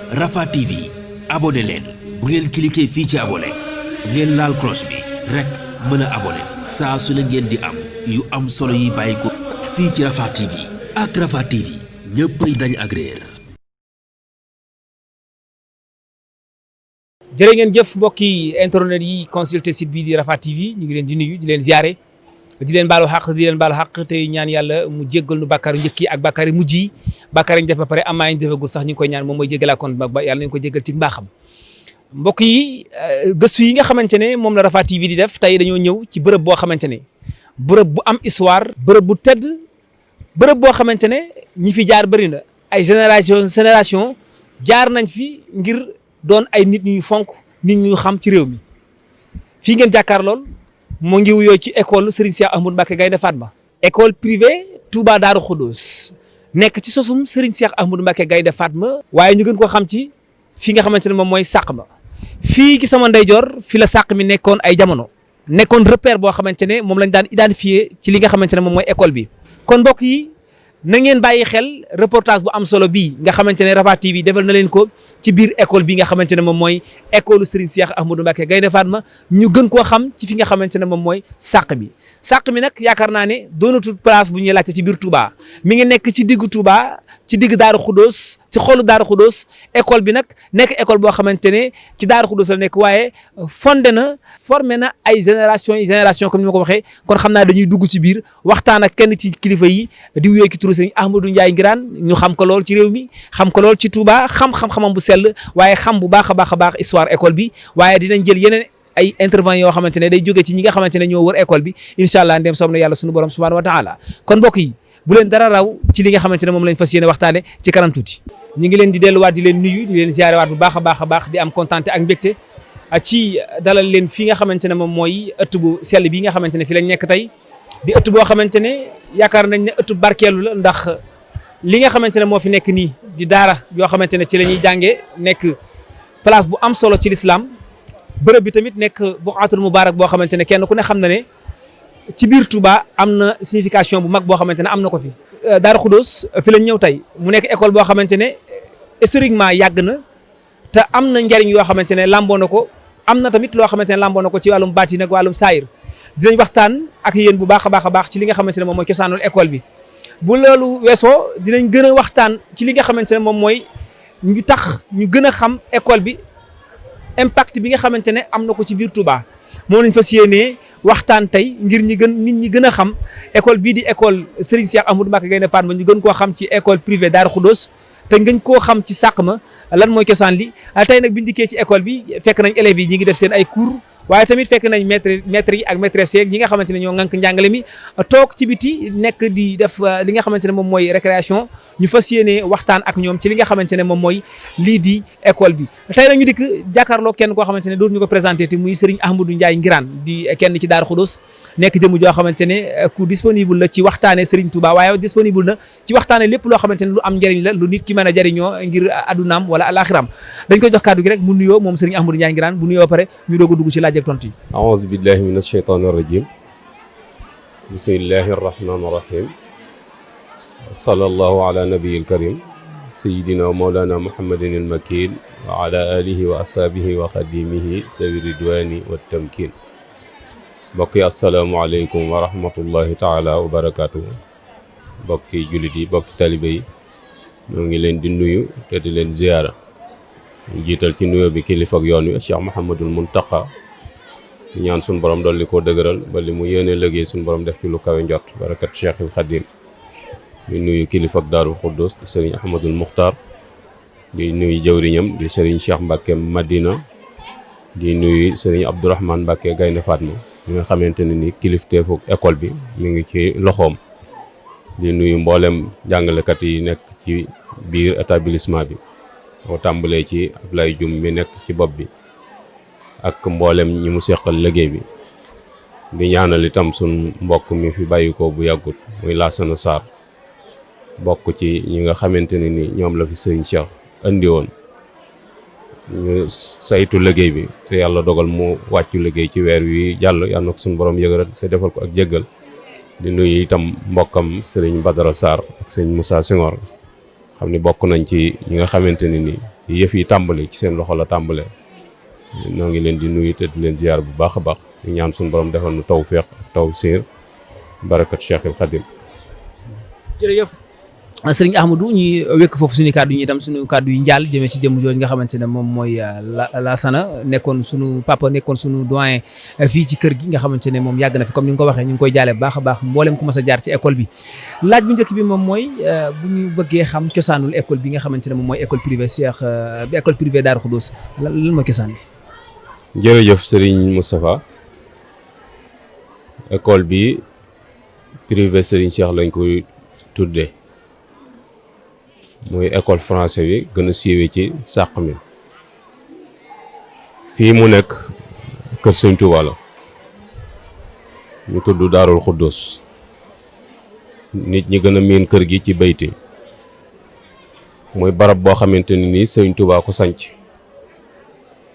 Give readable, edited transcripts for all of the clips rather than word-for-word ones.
Rafah TV abonné leen bu ngeen cliquer fii ci abonné ngeen laal cloche bi rek mën a abonné saa su ne ngeen di am yu am solo yi bàyyi ko fii ci Rafah TV ak Rafah TV ñëppay dañ ak réer. jërë ngeen jëf mbokki internet yi consulté site bii di Rafah TV ñu ngi leen di nuyu di leen ziare di leen baalu xaq tey ñaan yàlla mu jéggal nu bàkkaar yu njëkk yi ak bàkkaar yu mujj yi bàkkaar yi ñu def ba pare amaa ñu defagul sax ñu ngi koy ñaan moom mooy jéggalaa kon ba yàlla nañu ko jéggal ci mbaaxam. mbokk yi gëstu yi nga xamante ne moom la Rafah TV di def tey dañoo ñëw ci bërëb boo xamante ne bërëb bu am histoire bërëb bu tedd bërëb boo xamante ne ñi fi jaar bëri na ay génération jaar nañ fi ngir doon ay nit ñu fonk nit ñu xam ci réew mi fii ngeen jàkkaar lool moo ngi wuyoo ci école Serigne Cheikh Ahmadou Mbacké Gaïndé Fatma école privée Touba Darou Khoudoss nekk ci sosum Serigne Cheikh Ahmadou Mbacké Gaïndé Fatma waaye ñu gën koo xam ci fi nga xamante ne moom mooy sàq ma fii ki sama ndeyjoor fi la sàq mi nekkoon ay jamono nekkoon repère boo xamante ne moom lañ daan identifier ci li nga xamante ne moom mooy école bi kon mbokk yi na ngeen bàyyi xel reportage bu am solo bii nga xamante ne Rafah TV defal na leen ko ci biir école bi nga xamante ne moom mooy école Serigne Cheikh Ahmadou Mbacké Gaïndé Fatma ñu gën koo xam ci fi nga xamante ne moom mooy sàq bi sàq mi nag yaakaar naa ne doonatul place bu ñuy laajte ci biir Touba mi ngi nekk ci diggu Touba ci digg Darou Khoudoss ci xolu Darou Khoudoss école bi nag nekk école boo xamante ne ci Darou Khoudoss la nekk waaye fondé na formé na ay génération comme ni ma ko waxee kon xam naa dañuy dugg ci biir waxtaan ak kenn ci kilifa yi di wuyoo ki turu Serigne Ahmadou Ndiaye Nguirane ñu xam ko lool ci réew mi xam ko lool ci Touba xam-xamam bu sell waaye xam bu baax a baax histoire école bi waaye dinañ jël yeneen ay intervenants yoo xamante ne day jóge ci ñi nga xamante ne ñoo wër école bi incha allah ndem soob na yàlla sunu borom subhanahu wa taala kon mbokk yi bu leen dara raw ci li nga xamante ne moom lañ fas yéene waxtaane ci kanam tuuti ñu ngi leen di delluwaat di leen nuyu di leen ziare waat bu baax a baax di am kontaan ak mbégte ci dalal leen fi nga xamante ne moom mooy ëtt bu sell bi nga xamante ne fi lañ nekk tey di ëtt boo xamante ne yaakaar nañ ne ëtt barkeelu la ndax li nga xamante ne moo fi nekk nii di daara yoo xamante ne ci la ñuy jàngee nekk place bu am solo ci l'islam bërëb bi tamit nekk buqaatul mubaarak boo xamante ne kenn ku ne xam na ne ci biir Touba am na signification bu mag boo xamante ne am na ko fi. Darou Khoudoss fi lañ ñëw tey mu nekk école boo xamante ne historiquement yàgg na te am na njariñ yoo xamante ne lamboo na ko am na tamit loo xamante ne lamboo na ko ci wàllum baatin ak wàllum saayir dinañ waxtaan ak yéen bu baax a baax ci li nga xamante ne moom mooy cosaanul école bi. bu loolu weesoo dinañ gën a waxtaan ci li nga xamante ne moom mooy ñu tax ñu gën a xam école bi impact bi nga xamante ne am na ko ci biir Touba moom lañ fas yéenee waxtaan tey ngir nit ñi gën a xam école bii di école Serigne Cheikh Ahmadou Mbacké Gaïndé Fatma ñu gën koo xam ci école privée Darou Khoudoss te ngeen koo xam ci sàq ma lan mooy cosaan li tey nag biñu dikkee ci école bi fekk nañ élèves yi ñi ngi def seen ay cours waaye tamit fekk nañ maîtres yi ak maîtresses yeeg ñi nga xamante ne ñoo ŋànk njàngale mi toog ci biti nekk di def li nga xamante ne moom mooy récréation ñu fas yéene waxtaan ak ñoom ci li nga xamante ne moom mooy lii di école bi tey nag ñu dikk jàkkaarloo kenn koo xamante ne dootu ñu ko présenté te muy Serigne Ahmadou Ndiaye Nguirane di kenn ci Darou Khoudoss nekk jëmu joo xamante ne ku disponible la ci waxtaane Serigne Touba waaye disponible na ci waxtaane lépp loo xamante ne lu am njëriñ la lu nit ki mën a jëriñoo ngir addunaam wala alaxiram dañ koy jox kàddu gi rek mu nuyoo moom Serigne Ahmadou Ndiaye Nguirane bu nuyoo ba pare ñu doog a dugg ci laaj ak tontu yi. aouzu billahi min asheytaan irrajim bismillahi arrahmani irrahim sallallahu ala nabiyil karim sayidina wa mawlana muhammadin ilmakin wa ala alihi wa ashabihi wa xadimihi sawi ridwani wa tamkin mbokk yi asalaamualeykum wa rahmatullahi taala wa barakatuhu mbokki jullit yi mbokki talibe yi ñoo ngi leen di nuyu te di leen ziyaara ñu jiital ci nuyoo bi kilifa ak yoon wi Cheikh Mouhamadul Muntaqa ñu ñaan suñu borom dolli koo dëgëral ba li mu yéene liggéey suñu borom def ci lu kawe njot barakat Cheikhul Khadim di nuyu kilifa ak Darou Khoudoss di Serigne Ahmadul Muxtar di nuyu jëwriñam di Serigne Cheikh Mbacké Madina di nuyu Serigne Abdourahmane Mbacké Gaïndé Fatma mi nga xamante ne ni kilifteefu école bi mi ngi ci loxoom di nuyu mboolem jàngalekat yi nekk ci biir établissement bi moo tàmbalee ci Ablaye Dioum mi nekk ci bopp bi ak mboolem ñi mu seqal liggéey bi di ñaanal itam sun mbokk mi fi bàyyi ko bu yàggut muy Lassana Sarr bokk ci ñi nga xamante ne ni ñoom la fi sëriñ Cheikh andi woon ñu saytu liggéey bi te yàlla dogal mu wàccu liggéey ci weer wi jàll yàlla na ko suñu borom yëgëral te defal ko ak jéggal di nuyu itam mbokkam sëriñ Badara Sarr ak sëriñ Moussa Senghor xam ni bokk nañ ci ñi nga xamante ne ni yëf yi tàmbali ci seen loxo la tàmbale. ñoo ngi leen di nuyu te di leen ziar bu baax a baax di ñaan suñu borom defal nu tawfiq ak tawsiir barakat Cheikhul Khadim. jërëjëf sëriñ Ahmadou ñuy wekk foofu suñu kàddu yi itam suñu kàddu yi njaal jëmee ci jëmm jooju nga xamante ne moom mooy Lassana nekkoon suñu papa nekkoon suñu doyen fii ci kër gi nga xamante ne moom yàgg na fi comme ni nga ko waxee ñu ngi koy jaale bu baax a baax mboolem ku mas a jaar ci école bi. laaj bu njëkk bi moom mooy bu ñu bëggee xam cosaanul école bi nga xamante ne moom mooy école privée Cheikh bi école privée Darou Khoudoss lan mooy cosaan bi. jërëjëf Serigne Moustapha école bi privé Serigne Cheikh lañ koy tuddee muy école français bi gën a siiwee ci sàq mi fii mu nekk kër Sëñ Tuubaa la ñu tudd Daarul Khoudoss nit ñi gën a miin kër gi ci bayti muy barab boo xamante ni nii Sëñ Tuubaa ko sanc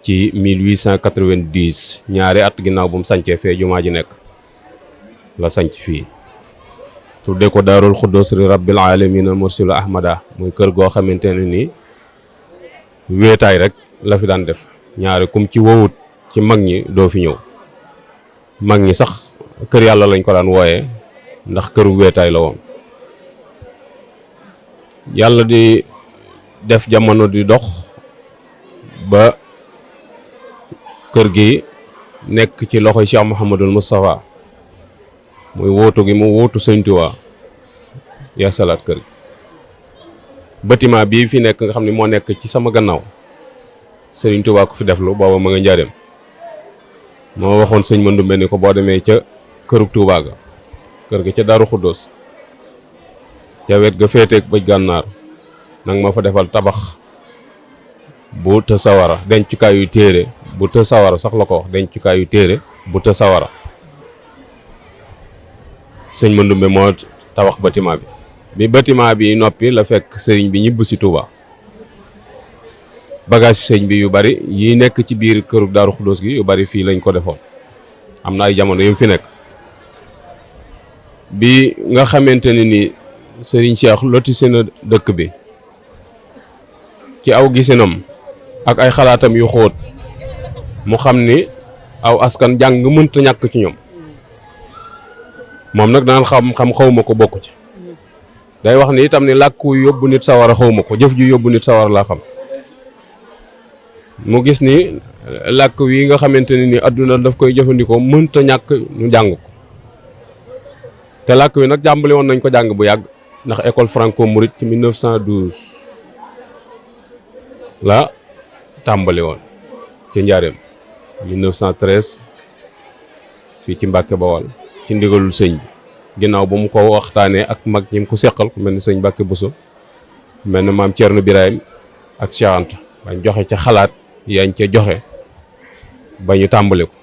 ci 1890 ñaari at ginnaaw bu mu sancee fee jumaa ji nekk la sanc fii tudde ko Daarul Khoudoss li rabbil alamina mursilu ahmada muy kër goo xamante ne nii wéetaay rek la fi daan def ñaari kum ci wowut ci mag ñi doo fi ñëw mag ñi sax kër yàlla lañ ko daan wooyee ndax këru wéetaay la woon yàlla di def jamono di dox ba kër gi nekk ci loxoy Cheikh Mouhamadul Moustapha muy wóotu gi mu wóotu Sëñ Tuubaa yaa salaat kër gi bâtiment bii fi nekk nga xam ne moo nekk ci sama gannaaw Sëriñ Tuubaa ko fi def lu booba ma nga njaareem moo waxoon sëñ Mandumbe ni ko boo demee ca kërug Tuubaa ga kër ga ca Daaru Khoudoss ca wet ga féeteeg bëj gànnaar nag ma fa defal tabax bu të sawara dencukaayu téere bu të sawara sax la ko wax dencukaayu téere bu të sawara sëñ Mandumbe moo tabax bâtiment bi bâtiment bi noppi la fekk sëriñ bi ñibb si Touba bagage sëñ bi yu bari yi nekk ci biir këru Daaru Khoudoss gi yu bari fii lañ ko defoon am na ay jamono yu fi nekk bi nga xamante ne ni sëriñ Cheikh lotissé na dëkk bi ci aw gisinam ak ay xalaatam yu xóot mu xam ni aw askan jàng mënta ñàkk ci ñoom moom nag daan xam xawma ko bokk ci day wax ni itam ni làkku yóbbu nit sawara xawma ko jëf ju yóbbu nit sawara laa xam mu gis ni làkk wi nga xamante ne ni àdduna daf koy jëfandikoo mënta ñàkk ñu jàng ko te làkk wi nag jàmbali woon nañ ko jàng bu yàgg ndax école franco-mouride ci 1912 la tàmbali woon ci njaareem 1913 fii ci Mbàkke Bawol ci ndigalul sëñ bi ginnaaw ba mu ko waxtaanee ak mag ñi mu ko seqal ku mel ni sëñ Mbàkke Buso mel ni maam Thierno Birahim ak Cheikh Anta bañ joxe ca xalaat yañ ca joxe ba ñu tàmbali ko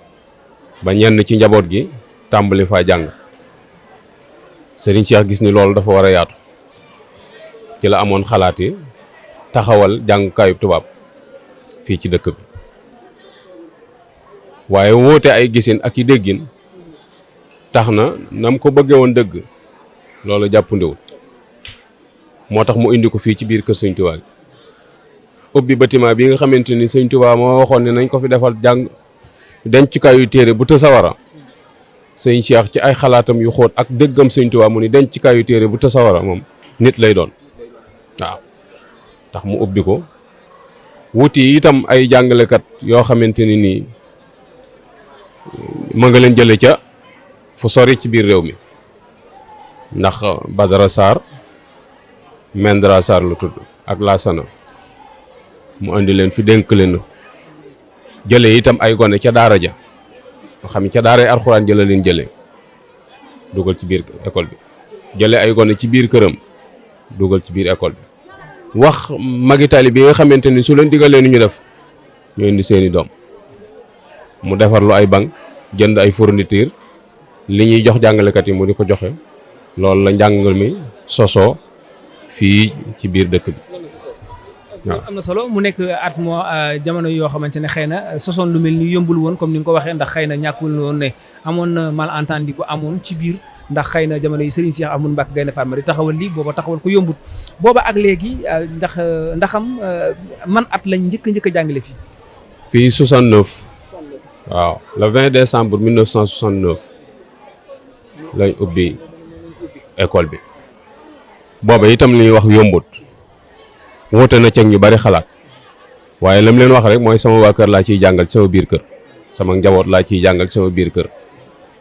ba ñenn ci njaboot gi tàmbali faa jàng Serigne Cheikh gis ni loolu dafa war a yaatu ci la amoon xalaat yi taxawal jàngukaayu tubaab fii ci dëkk bi waaye woote ay gisin ak i déggin tax na nam ko bëggee woon dëgg loolu jàppandiwul moo tax mu indi ko fii ci biir kër Sëñ Tuubaa gi ubbi bâtiment bi nga xamante ni Sëñ Tuubaa moo waxoon ne nañ ko fi defal jàng dencukaayu téere bu të sawara Sëñ Cheikh ci ay xalaatam yu xóot ak dëggam Sëñ Tuubaa mu ni dencukaayu téere bu të sawara moom nit lay doon waaw tax mu ubbi ko wuti itam ay jàngalekat yoo xamante ni nii ma nga leen jële ca fu sori ci biir réew mi ndax Badara Sarr Mendra Sarr la tudd ak Lassana mu andi leen fi dénk leen jële itam ay gone ca daara ja nga xam ne ca daaray alxuraan jële leen jële dugal ci biir école bi jële ay gone ci biir këram dugal ci biir école bi wax magi taalibe bi nga xamante ni su leen digalee ni ñu def ñu indi seeni doom mu defar lu ay banc jënd ay fourniture li ñuy jox jàngalekat yi mu di ko joxe loolu la njàngal mi sosoo fii ci biir dëkk bi waaw. am na solo mu nekk at moo jamono yoo xamante ne xëy na sosoon lu mel ni yombul woon comme ni nga ko waxee ndax xëy na ñàkkul woon ne amoon na malentendu bu amoon ci biir ndax xëy na jamono yi Serigne Cheikh Ahmadou Mbacké Gaïndé Fatma di taxawal lii booba taxawal ko yombut booba ak léegi ndaxam man at lañ njëkk a jàngale fii. fii 69 waaw le 20 décembre 1969 lañ ubbi école bi booba itam li ñuy wax yombut woote na ceeg ñu bari xalaat waaye lam leen wax rek mooy sama waa kër laa ciy jàngal sama biir kër sama njaboot laa ciy jàngal sama biir kër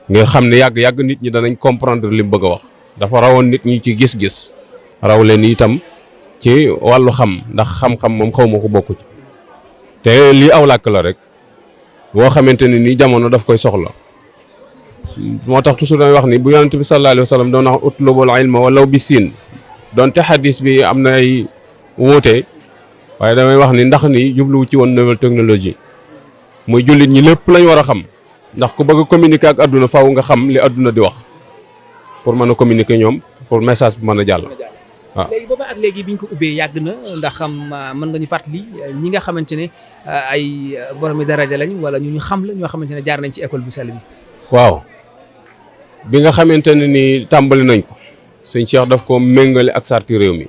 ngir xam ne yàgg nit ñi danañ comprendre li mu bëgg a wax dafa rawoon nit ñi ci gis-gis raw leen itam ci wàllu xam ndax xam-xam moom xaw ma ko bokku ci te lii aw làkk la rek boo xamante ne nii jamono daf koy soxla moo tax toujours damay wax ni bu yonent bi sallallahu alayhi wa sallam doon wax utlubul ilma walaw bi siin donte xadis bi am na ay wuute waaye damay wax ni ndax ni jubluwu ci woon nouvelle technologie muy jullit ñi lépp lañ war a xam ndax ku bëgg a communiquer ak adduna faaw nga xam li adduna di wax pour mën a communiquer ñoom pour message bi mën a jàll. waaw léegi booba ak léegi bi ñu ko ubbee yàgg na ndax xam mën nga ñu fàttali ñi nga xamante ne ay boromi daraja lañ wala ñu xam la ñoo xamante ne jaar nañ ci école bu sell bi. waaw bi nga xamante ne ni tàmbali nañ ko sëñ Cheikh daf ko méngale ak sarti réew mi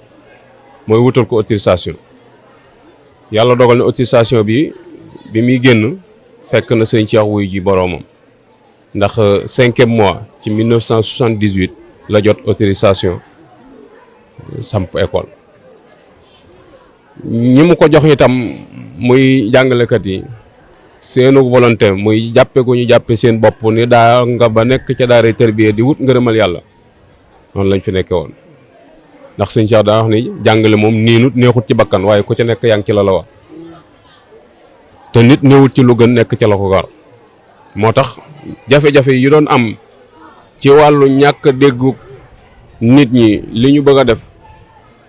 mooy wutal ko autorisation yàlla dogal na autorisation bi muy génn fekk na sëñ Cheikh wuy ji boroomam ndax 5e mois ci 1978 la jot autorisation samp école ñi mu ko jox itam muy jàngalekat yi seenu volonté muy jàppe gu ñu jàppe seen bopp ni daa nga ba nekk ca daara tërbiye di wut ngërëmal yàlla noonu lañ fi nekke woon ndax sëñ Cheikh daa wax ni jàngale moom niinut neexut ci bakkan waaye ku ca nekk yaa ngi ci la war te nit néewut ci lu gën nekk ca la ko gar moo tax jafe-jafe yi doon am ci wàllu ñàkk déggu nit ñi li ñu bëgg a def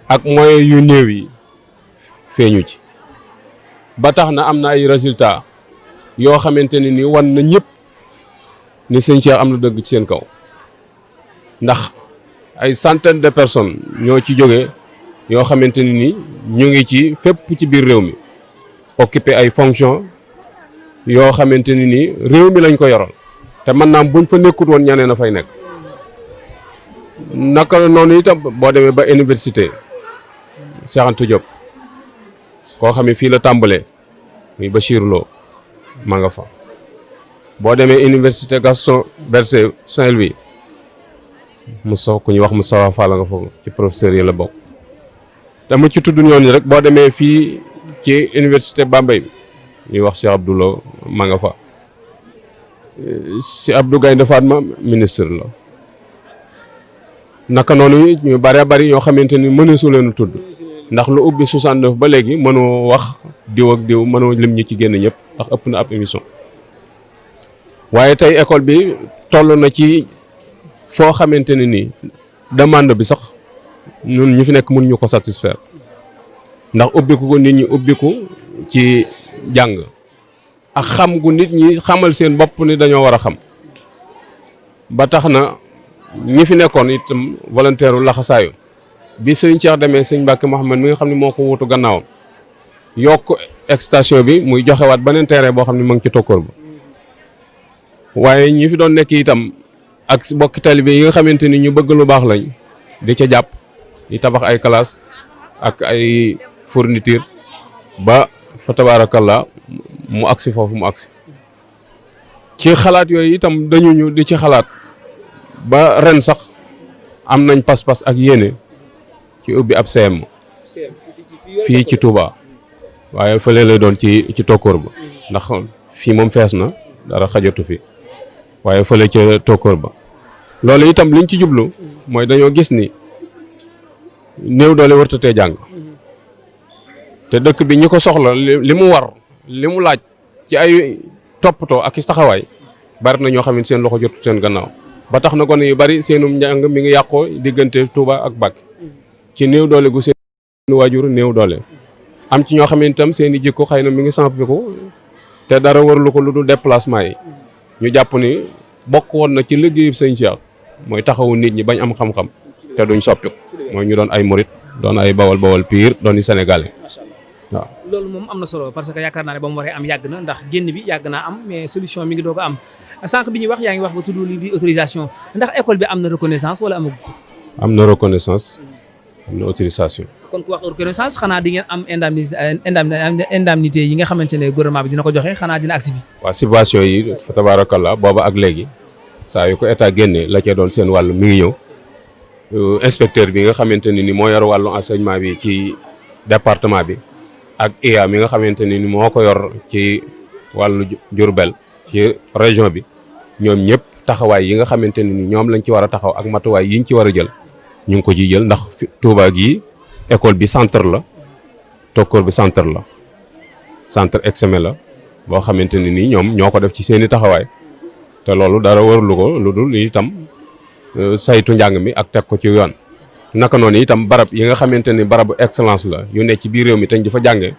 ak moyens yu néew yi feeñu ci ba tax na am na ay résultats yoo xamante ne ni wan na ñëpp ni sëñ Cheikh am na dëgg ci seen kaw ndax ay centaines de personnes ñoo ci jóge yoo xamante ne ni ñu ngi ci fépp ci biir réew mi occupé ay fonctions yoo xamante ne ni réew mi lañ ko yoral te mën naa buñ fa nekkut woon ñaneen a fay nekk naka noonu itam boo demee ba université Cheikh Anta Diop koo xam ne fii la tàmbalee muy Bachir Lo ma nga fa boo demee université Gaston Berger Saint-Louis Moussa ku ñuy wax Moustapha Fall nga fa ci professeur yi la bokk te mu ci tudd ñooñu rek boo demee fii ci université Bambey bi ñuy wax Cheikh Abdou Lo ma nga fa si Abdou Gaïndé Fatma ministre la naka noonu ñu bëree bëri ñoo xamante ni mëneesu leen a tudd ndax lu ubbi 69 ba léegi mënoo wax diw ak diw mënoo lim ñi ci génn ñëpp ndax ëpp na ab émission waaye tey école bi toll na ci foo xamante ne nii demande bi sax ñun ñu fi nekk mënuñu ko satisfaire ndax ubbiku ko nit ñi ubbiku ci jàng ak xam gu nit ñi xamal seen bopp ni dañoo war a xam ba tax na ñi fi nekkoon itam volontaire laxasaayu bi sëñ Cheikh demee sëñ Mbacke Mouhamed mi nga xam ne moo ko wutu gannaawam yokk extension bi muy joxewaat beneen terrain boo xam ne mu ngi ci tokkoor ba waaye ñi fi doon nekk itam ak bokki taalibe yi nga xamante ni ñu bëgg lu baax lañ di ca jàpp di tabax ay classe ak ay fourniture ba fa tabarakallah mu agsi foofu mu agsi ci xalaat yooyu itam dañu ñu di ci xalaat ba ren sax am nañ pas-pas ak yéene ci ubbi ab CM fii ci Touba waaye fële lay doon ci tokkoor ba ndax fii moom fees na dara xajatu fi waaye fële ca tokkoor ba loolu itam liñ ci jublu mooy dañoo gis ni néew doole wërtatee jàng te dëkk bi ñi ko soxla li mu war li mu laaj ci ay toppatoo ak i taxawaay bari na ñoo xam ne seen loxo jotu seen gannaaw ba tax na gone yu bari seenum njàng mi ngi yàqoo diggante Touba ak Bakke ci néew doole gu seen waajur néew doole am ci ñoo xam ne itam seen i jikko xëy na mi ngi sampiku te dara warlu ko lu dul déplacement yi ñu jàpp ni bokk woon na ci liggéeyub sëñ Cheikh mooy taxawu nit ñi bañ am xam-xam te duñ soppiku mooy ñu doon ay murit doon ay bawal piir doon i sénégalais waaw. loolu moom am na solo parce que yaakaar naa ne ba mu waree am yàgg na ndax génn bi yàgg naa am mais solution mi ngi doog a am sànq bi ñuy wax yaa ngi wax ba tudd li di autorisation ndax école bi am na reconnaissance wala amagu ko. am na reconnaissance am na autorisation. kon ku wax reconnaissance xanaa di ngeen am indemnité yi nga xamante ne gouvernement bi dina ko joxe xanaa dina agsi fi. waaw subvention yi fa tabarakallah booba ak léegi saa yu ko état génnee la cee doon seen wàllu mi ngi ñëw inspecteur bi nga xamante ne ni moo yor wàllu enseignement bi ci département bi ak IA mi nga xamante ne ni moo ko yor ci wàllu Diourbel ci région bi ñoom ñëpp taxawaay yi nga xamante ne ni ñoom lañ ci war a taxaw ak matuwaay yiñ ci war a jël ñu ngi ko ciy jël ndax Touba gii école bi centre la tokkoor bi centre la centre examen la boo xamante ne ni ñoom ñoo ko def ci seeni taxawaay te loolu dara warulu ko lu dul itam saytu njàng mi ak teg ko ci yoon. naka noonu itam barab yi nga xamante ni barabu excellence la yu ne ci biir réew mi tañ di fa jànge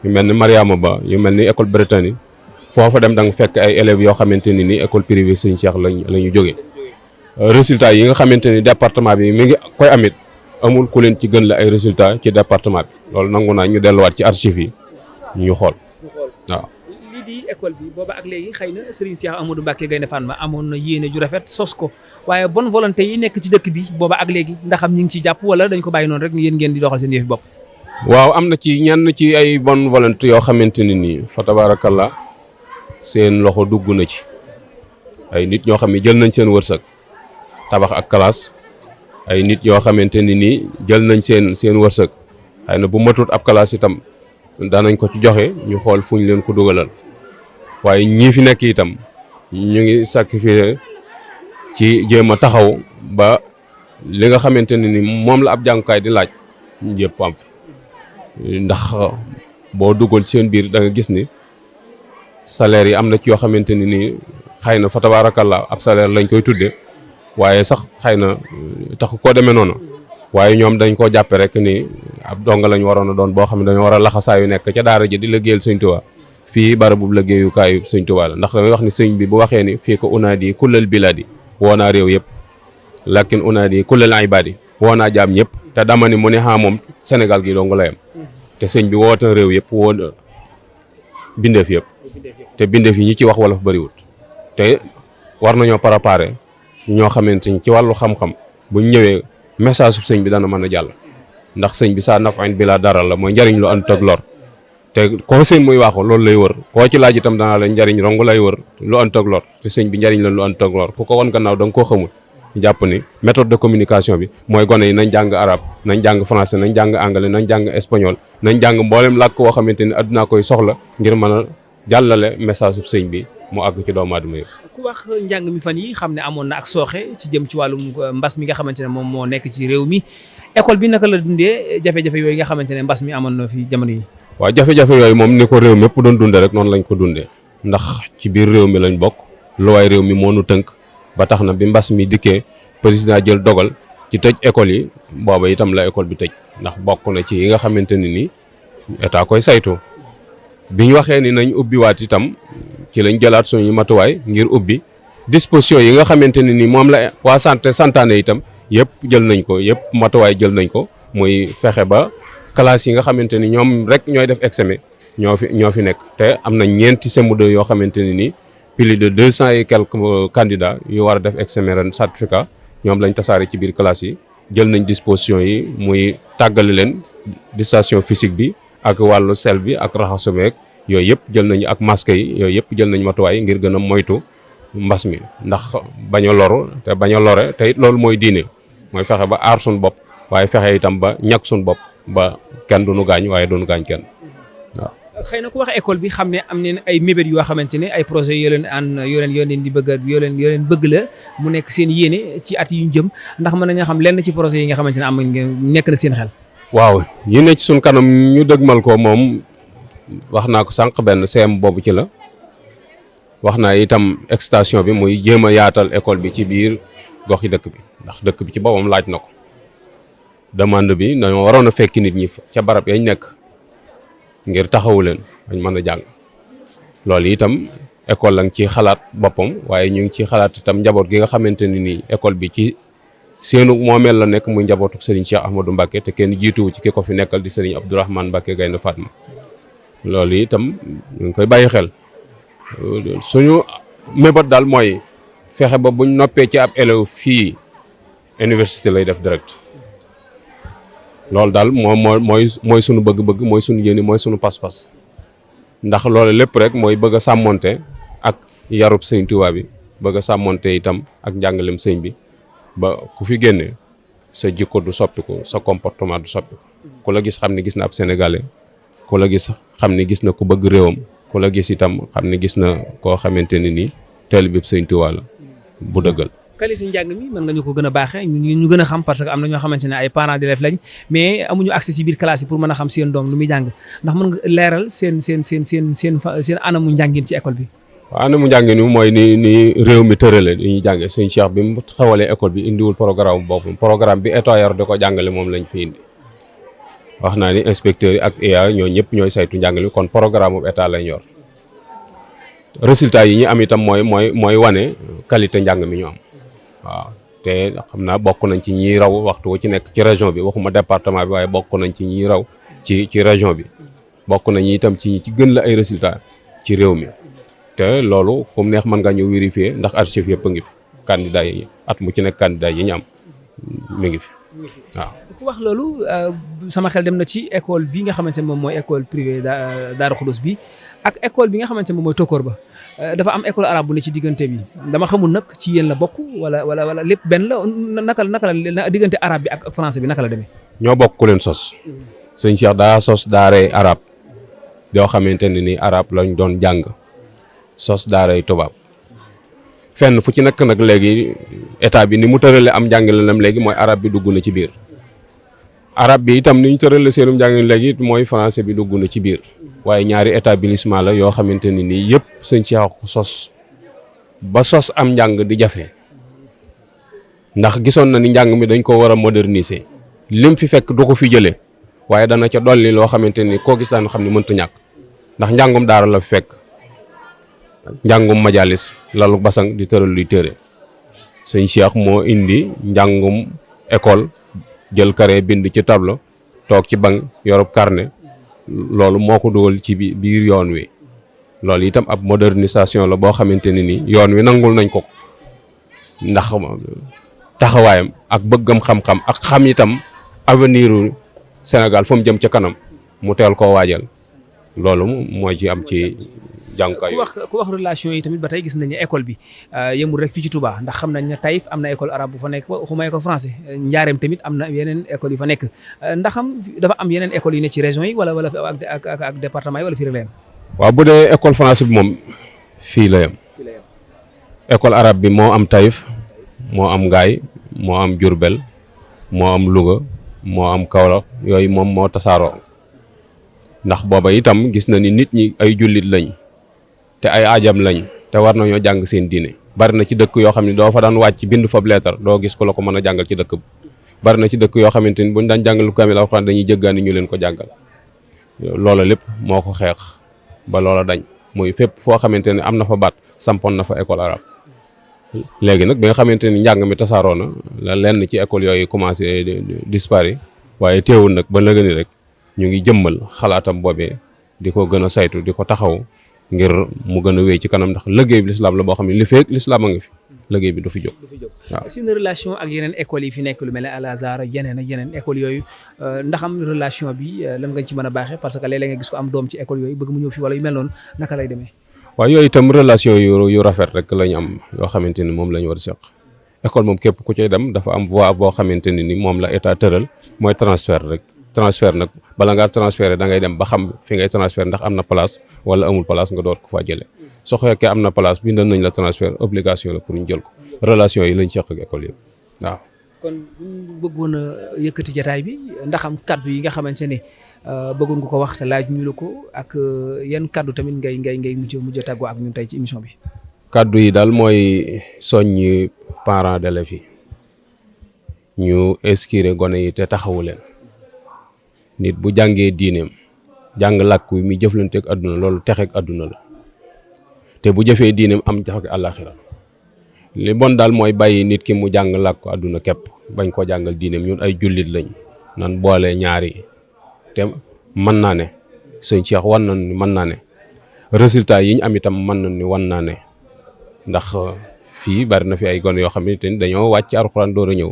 yu mel ni Mariama Ba yu mel ni école Britannique foofa dem da nga fekk ay élèves yoo xamante ni ni école privée Serigne Cheikh la ñu jógee résultats yi nga xamante ni département bi mi ngi koy amit amul ku leen ci gën la ay résultats ci département bi loolu nangu naa ñu delluwaat ci archives yi ñu xool waaw. lii di école bi booba ak léegi xëy na Serigne Cheikh Amadou Mbacké Gaïndé Fatma amoon na yéene ju rafet sos ko waaye bonne volonté yi nekk ci dëkk bi booba ak léegi ndax am ñi ngi ci jàpp wala dañ ko bàyyi noonu rek yéen ngeen di doxal seen yëfi bopp. waaw am na ci ñenn ci ay bonne volonté yoo xamante ne nii fa tabarakallah seen loxo dugg na ci ay nit ñoo xam ne jël nañ seen wërsëg tabax ak classe ay nit yoo xamante ni nii jël nañ seen wërsëg xëy na bu matut ab classe itam danañ ko ci joxe ñu xool fu ñu leen ko dugalal waaye ñii fi nekk itam ñu ngi sacrifier ci jéem a taxaw ba li nga xamante ne ni moom la ab jàngukaay di laaj yëpp am ndax boo duggoon ci seen biir da nga gis ni salaire yi am na ci yoo xamante ni nii xëy na fa tabarakallah ab salaire lañ koy tudde waaye sax xëy na tax koo demee noonu waaye ñoom dañ koo jàppe rek ni ab donga lañ waroon a doon boo xam ne dañoo war a laxasaayu nekk ca daara ji di liggéeyal Sëñ Tuubaa fii barabu liggéeyukaayu Sëñ Tuubaa la ndax damay wax ni sëñ bi bu waxee ni fii ko unaadi kullal biladi woo naa réew yëpp lakin unaadi kullal ibadi woo naa jaam ñëpp te dama ni mu ne xaa moom Sénégal gi dong la yem te sëñ bi woote réew yëpp woo bindeef yëpp te bindeef yi ñi ci wax wolof bariwut te war nañoo préparer ñoo xamante ni ci wàllu xam-xam buñ ñëwee message su sëñ bi dana mën a jàll ndax sëñ bi saa nafain bi la dara la mooy njariñ lu ànd ak lor te koo seen muy waxu loolu lay wër koo ci laaj itam danaa la njariñ rong lay wër lu ànd ak lor te sëñ bi njariñ la lu ànd ak lor ku ko won gannaaw da nga koo xamul jàpp ni méthode de communication bi mooy gone yi nañ jàng arabe nañ jàng français nañ jàng anglais nañ jàng espagnol nañ jàng mboolem làkk woo xamante ni addunaa koy soxla ngir mën a jàllale message su sëñ bi mu àgg ci doomu aadama yëpp. ku wax njàng mi fan yi xam ne amoon na ak sooxe ci jëm ci wàllum mbas mi nga xamante ne moom moo nekk ci réew mi école bi naka la dundee jafe-jafe yooyu nga xamante ne mbas mi amoon na fi jamono yi. waaw jafe-jafe yooyu moom ni ko réew mépp doon dundee rek noonu lañ ko dundee ndax ci biir réew mi lañ bokk luwaay réew mi moo nu tënk ba tax na bi mbas mi dikkee président jël dogal ci tëj école yi booba itam la école bi tëj ndax bokk na ci yi nga xamante ne ni état koy saytu bi ñu waxee ni nañ ubbiwaat itam ci lañ jëlaat suñu matuwaay ngir ubbi disposition yi nga xamante ne ni moom la waa santaane itam yëpp jël nañ ko yëpp matuwaay jël nañ ko muy fexe ba classe yi nga xamante ni ñoom rek ñooy def examen ñoo fi nekk te am na ñeenti CM2 yoo xamante ne ni plus de 200 et quelques candidats yu war a def examen ren certificat ñoom lañ tasaare ci biir classe yi jël nañ disposition yi muy tàggale leen distanciation physique bi ak wàllu sel bi ak raxasu meeg yooyu yëpp jël nañu ak masque yi yooyu yëpp jël nañ matuwaay ngir gën a moytu mbas mi ndax bañ a loru te bañ a lore te it loolu mooy diine mooy fexe ba aar suñu bopp waaye fexe itam ba ñàkk suñu bopp ba kenn duñu gaañ waaye duñu gaañ kenn waaw. xëy na ku wax école bi xam ne am neen ay mébét yoo xamante ne ay projet yoo leen di bëgg yoo leen bëgg la mu nekk seen yéene ci at yu ñu jëm ndax mën nañoo xam lenn ci projet yi nga xamante ne am nekk na seen xel. waaw yi ne ci suñ kanam ñu dëgmal ko moom wax naa ko sànq benn CM boobu ci la wax naa itam extension bi muy jéem a yaatal école bi ci biir gox yi dëkk bi ndax dëkk bi ci boppam laaj na ko demande bi dañoo waroon a fekki nit ñi ca barab yañ nekk ngir taxawu leen bañ mën a jàng loolu itam école la nga ci xalaat boppam waaye ñu ngi ci xalaat itam njaboot gi nga xamante ne ni école bi ci seenu moomeel la nekk muy njabootu Serigne Cheikh Ahmadou Mbacké te kenn jiituwu ci ki ko fi nekkal di Serigne Abdourahmane Mbacké Gaïndé Fatma loolu itam ñu ngi koy bàyyi xel suñu mébét daal mooy fexe ba buñ noppee ci ab élève fii université lay def direct loolu daal mooy sunu bëgg-bëgg mooy sunu yéene mooy sunu pas-pas ndax loolu lépp rek mooy bëgg a sàmmonte ak yarub sëñ Tuubaa bi bëgg a sàmmonte itam ak njàngalem sëñ bi ba ku fi génne sa jikko du soppiku sa comportement du soppiku ku la gis xam ne gis na ab sénégalais ku la gis xam ne gis na ku bëgg réewam ku la gis itam xam ne gis na koo xamante ne nii taalibe bi sëñ Tuubaa la bu dëggal. qualité njàng mi mën nga ñu ko gën a baaxee ñu gën a xam parce que am na ñoo xamante ne ay parents d'élèves lañ mais amuñu accès ci biir classe yi pour mën a xam seen doom lu muy jàng ndax mën nga leeral seen anamu njàngin ci école bi. waaw anamu njàngin mi mooy ni réew mi tërale dañuy jàngee sëñ Cheikh bi mu xawalee école bi indiwul programme boobu programme bi état yor di ko jàngale moom lañ fi indi wax naa ni inspecteurs yi ak IA ñoo ñëpp ñooy saytu njàngale kon programme bu état lañ yor résultat yi ñu am itam mooy wane qualité njàng mi ñu am. waaw te xam naa bokk nañ ci ñi raw waxtu wu ci nekk ci région bi waxuma département bi waaye bokk nañ ci ñi raw ci région bi bokk nañ itam ci ñi ci gën la ay résultats ci réew mi te loolu comme neex mën nga ñëw vérifier ndax archive yëpp a ngi fi candidat yi at mu ci nekk candidat yi ñu am mi ngi fi waaw. ku wax loolu sama xel dem na ci école bi nga xamante ne moom mooy école privée Daaru Xudoos bi ak école bi nga xamante ne moom mooy Tokkoor ba dafa am école arabe bu ne ci diggante bi dama xamul nag ci yéen la bokk wala lépp benn la naka la diggante arabe bi ak français bi naka la demee. ñoo bokk ku leen sos sëñ Cheikh daa sos daaray arabe yoo xamante ne ni arabe lañ doon jàng sos daaray tubaab fenn fu ci nekk nag léegi état bi ni mu tërale am njàngalenam léegi mooy arabe bi dugg na ci biir arabe bi itam ni ñu tërale seenum njàngale léegi mooy français bi dugg na ci biir waaye ñaari établissement la yoo xamante ne nii yëpp sëñ Cheikh ko sos ba sos am njàng di jafe ndax gisoon na ni njàng mi dañ ko war a moderniser lim fi fekk du ko fi jëlee waaye dana ca dolli loo xamante ni koo gis daan xam ne mënta ñàkk ndax njàngum daara la fi fekk njàngum majalis lalu basang di tëral luy téere sëñ Cheikh moo indi njàngum école jël carré bind ci tableau toog ci banc yorub carnet loolu moo ko dugal ci biir yoon wi loolu itam ab modernisation la boo xamante ne ni yoon wi nangul nañ ko ndax taxawaayam ak bëggam xam-xam ak xam itam avenir u Sénégal fu mu jëm ca kanam mu teel koo waajal loolu mooy ci am ci jàngukaay ku wax relation yi tamit ba tey gis nañu école bi yemul rek fii ci Touba ndax xam nañ ne Taïf am na école arabe bu fa nekk waxuma école français Njaareem tamit am na yeneen école yu fa nekk ndax dafa am yeneen école yu ne ci région yi wala ak département yi wala fii rek la yem. waaw bu dee école français bi moom fii la yem école arabe bi moo am Taïf moo am Ngaay moo am Diourbel moo am Louga moo am Kaolack yooyu moom moo tasaaroo ndax booba itam gis na ni nit ñi ay jullit lañ te ay ajam lañ te war nañoo jàng seen diine bari na ci dëkk yoo xam ne doo fa daan wàcc bind fa leetar doo gis ko la ko mën a jàngal ci dëkk bi bari na ci dëkk yoo xamante ni buñ daan jàngal kaamil alxuraan dañuy jëggaani ñu leen ko jàngal loola lépp moo ko xeex ba loola dañ muy fépp foo xamante ne am na fa baat sampoon na fa école arabe léegi nag bi nga xamante ni njàng mi tasaaroo na la lenn ci école yooyu commencé disparaître waaye teewul nag ba léegi ni rek ñu ngi jëmmal xalaatam boobee di ko gën a saytu di ko taxaw ngir mu gën a wéy ci kanam ndax liggéey bi lislaam la boo xam ne li feek lislaam a ngi fi liggéey bi du fi jóg. waaw seen relation ak yeneen écoles yi fi nekk lu mel ne Al Azhar yeneen ak yeneen écoles yooyu ndax am relation bi lan nga ci mën a baaxee parce que léeg-léeg nga gis ko am doom ci école yooyu bëgg mu ñëw fi wala yu mel noonu naka lay demee. waaw yooyu itam relation yu rafet rek la ñu am yoo xamante ni moom la ñu war a seq école moom képp ku cay dem dafa am voie boo xamante ne ni moom la état tëral mooy transfert rek. transfert nag bala ngaa transféré da ngay dem ba xam fi ngay transfert ndax am na place wala amul place nga door ko faa jëlee soo fekkee am na place bindal nañ la transfert obligation la pour ñu jël ko relation yi lañ seq ak école yëpp waaw. kon bu ñu bëggoon a yëkkati jataay bi ndax am kaddu yi nga xamante ne bëggoon nga ko wax te laaj ñu la ko ak yan kaddu tamit ngay mujj tàggoo ak ñun tey ci émission bi. kaddu yi daal mooy soññi parents d'élèves yi ñu inscrire gone yi te taxawu leen. nit bu jàngee diineem jàng làkk wi muy jëflanteeg àdduna loolu texeeg àdduna la te bu jëfee diineem am jafe àllaaxira li bon daal mooy bàyyi nit ki mu jàng làkk àdduna képp bañ koo jàngal diineem ñun ay jullit lañ nan boole ñaari te mën naa ne sëñ Cheikh wan na ni mën naa ne résultat yi ñu am itam mën na ni wan naa ne ndax fii bari na fi ay gone yoo xamante ni dañoo wàcc ci alxuraan door a ñëw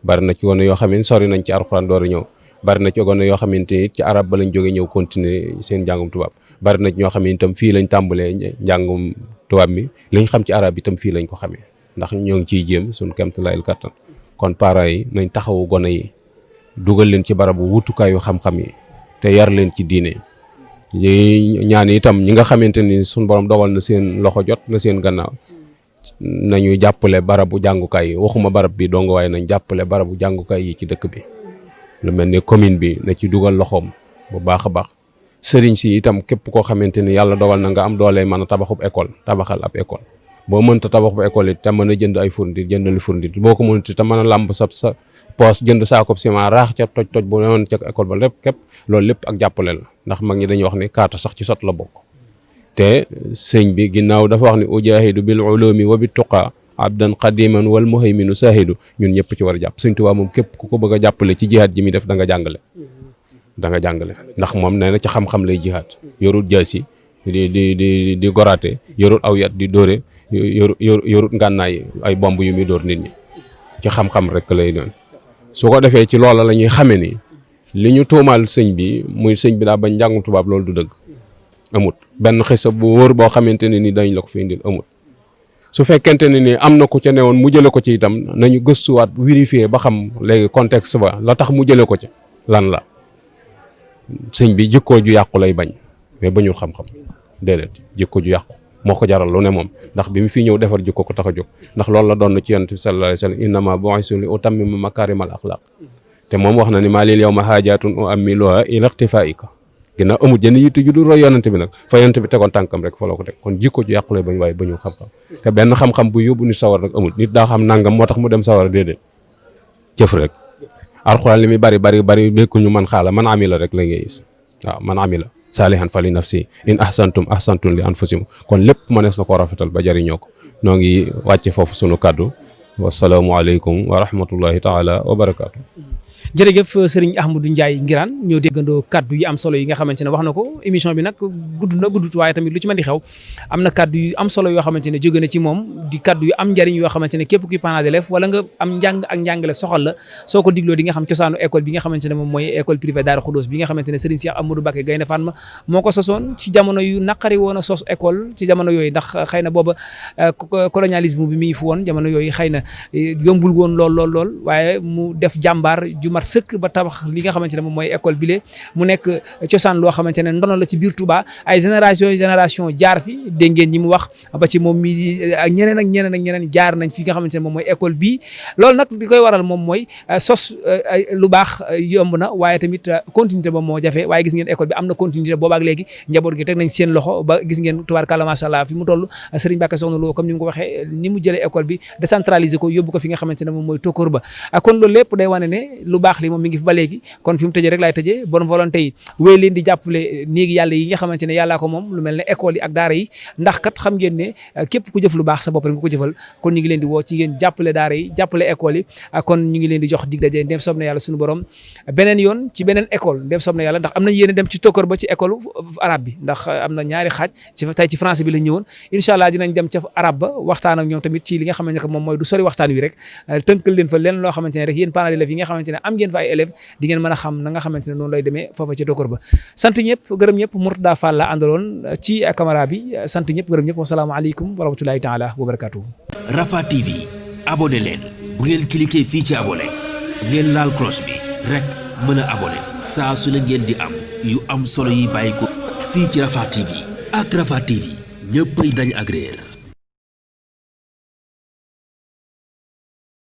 bari na ci gone yoo xam ne sori nañ ci alxuraan door a ñëw bari na ci gone yoo xamante ni ci arab ba lañ jógee ñëw continuer seen njàngum tubaab bari na ci ñoo xam ne itam fii lañ tàmbalee njàngum tubaab mi liñ xam ci arab itam fii lañ ko xamee ndax ñoo ngi ciy jéem suñ kemtalaayil kattan kon parents yi nañ taxawu gone yi dugal leen ci barabu wutukaayu xam-xam yi te yar leen ci diine ñaan itam ñi nga xamante ni suñ borom dogal na seen loxo jot na seen gannaaw nañu jàppale barabu jàngukaay yi waxuma barab bi dong waaye nañ jàppale barabu jàngukaay yi ci dëkk bi lu mel ni commune bi na ci dugal loxoom bu baax a baax sëriñ si itam képp koo xamante ni yàlla dogal na nga am doole mën a tabaxub école tabaxal ab école boo mënta tabaxub école it te mën a jënd ay fourniture jëndali fourniture boo ko mënti te mën a làmb sa poos jënd saakoob ciment raax ca toj bu newoon ca école ba lépp képp loolu lépp ak jàppale la ndax mag ñi dañuy wax ni kaata sax ci sot la bokk te sëñ bi ginnaaw dafa wax ni ujahidu bil ulumi wa bit tuqa abdan qadiman wal muhayminu sahidu ñun ñëpp ci war a jàpp sëñ Tuubaa moom képp ku ko bëgg a jàppale ci jihaad ji mi def da nga jàngale ndax moom nee na ci xam-xam lay jihaad yorul jaasi di goraate yorul aw yat di dóore yorul ngànnaay ay bomb yu muy dóor nit ñi ci xam-xam rek lay doon su ko defee ci loola la ñuy xamee ni li ñu tuumaal sëñ bi muy sëñ bi daa bañ njàngum tubaab loolu du dëgg amut benn xisa bu wóor boo xamante ne ni dañ la ko fi indil amut su fekkente ne ni am na ku ca newoon mu jële ko ci itam nañu gëstuwaat vérifier ba xam léegi contexte ba la tax mu jële ko ci lan la sëñ bi jikkoo ju yàqu lay bañ mais bañul xam-xam déedéet jikko ju yàqu moo ko jaral lu ne moom ndax bi mu fi ñëw defar jikko ko tax a jóg ndax loolu la doon ci yonent bi sallallahu alayhi wa sallam innama bu'istu li utammima makarimal axlaq te moom wax na ni maa lil yawma haajatun u'ammiluha ila iqtifaa'ika ginnaaw amul jënd yitte ju dul roy yonent bi nag fa yonent bi tegoon tànkam rek fa la ko teg kon jikko ju yàqu lay bañ waaye bañul xam-xam te benn xam-xam bu yóbbu nit sawar nag amul nit daa xam nangam moo tax mu dem sawar déedéet jëf rek alxuraan li muy bari békkul ñu man xaala man amila rek la ngay gis waaw man amila saalihan fa li nafsi in ahsantum li anfusikum kon lépp mënees na koo rafetal ba jariñoo ko noo ngi wàcce foofu sunu kàddu wasalaamualeykum wa rahmatullahi taala wa barakaatu. jërëjëf sëriñ Ahmadou Ndiaye Nguirane ñoo déggandoo kaddu yi am solo yi nga xamante ne wax na ko émission bi nag guddut waaye tamit lu ci mën di xew am na kaddu yu am solo yoo xamante ne jóge na ci moom di kaddu yu am njariñ yoo xamante ne képp kuy parent d'élève wala nga am njàng ak njàngale soxal la soo ko digloo di nga xam cosaanu école bi nga xamante ne moom mooy école privée Daaru Xudoos bi nga xamante ne sëriñ Cheikh Amadou Mbacké Gaïndé Fatma moo ko sosoon ci jamono yu naqari woon a sos école ci jamono yooyu ndax xëy na booba colonialisme bi mi ngi fi woon jamono yooyu xëy na yombul woon lool waaye mu def jàmbaar ju mat sëkk ba tabax li nga xamante ne moom mooy école bile mu nekk cosaan loo xamante ne ndono la ci biir Touba ay génération jaar fi dégg ngeen ñi mu wax ba ci moom mii ak ñeneen jaar nañ fi nga xamante ne moom mooy école bii loolu nag li koy waral moom mooy sos lu baax yomb na waaye tamit continuité ba moo jafe waaye gis ngeen école bi am na continuité boobaak léegi njaboot gi teg nañ seen loxo ba gis ngeen tubaarkàlla macha allah fi mu toll Serigne Mbacké Soxna Lo comme ni mu ko waxee ni mu jëlee école bi décentraliser ko yóbbu ko fi nga xamante ne moom mooy tokkoor ba kon loolu lépp day wane ne lu baax li moom mi ngi fi ba léegi kon fi mu tëjee rek laay tëjee bonne volonté yi wéy leen di jàppale néegi yàlla yi nga xamante ne yàllaa ko moom lu mel ne école yi ak daara yi ndax kat xam ngeen ne képp ku jëf lu baax sa bopp rek nga ko jëfal kon ñu ngi leen di woo ci ngeen jàppale daara yi jàppale école yi kon ñu ngi leen di jox dig daje ndem soob na yàlla suñu borom beneen yoon ci beneen école ndem soob na yàlla ndax am na yéene dem ci tokkoor ba ci école arabe bi ndax am na ñaari xaaj ci tey ci français bi la ñëwoon incha allah dinañ dem ca arabe ba waxtaan ak ñoom tamit ci li nga xamante ne moom mooy du sori waxtaan wi rek tënkal leen fa leen loo xamante ne rek yéen parents d'élèves yi nga xamante ne am ngeen fa ay élèves di ngeen mën a xam na nga xamante ne noonu lay demee foofa ci tokkoor ba sant ñëpp gërëm ñëpp Mourtada Fall la àndaloon ci caméra bi sant ñëpp gërëm ñëpp wasalaamaaleykum wa rahmatulahi taala wa barakatuh. Rafah TV abonné leen bu ngeen cliquer fii ci abonné ngeen laal cloche bi rek mën a abonné saa su ne ngeen di am yu am solo yi bàyyi ko fii ci Rafah TV ak Rafah TV ñëppay dañ ak réer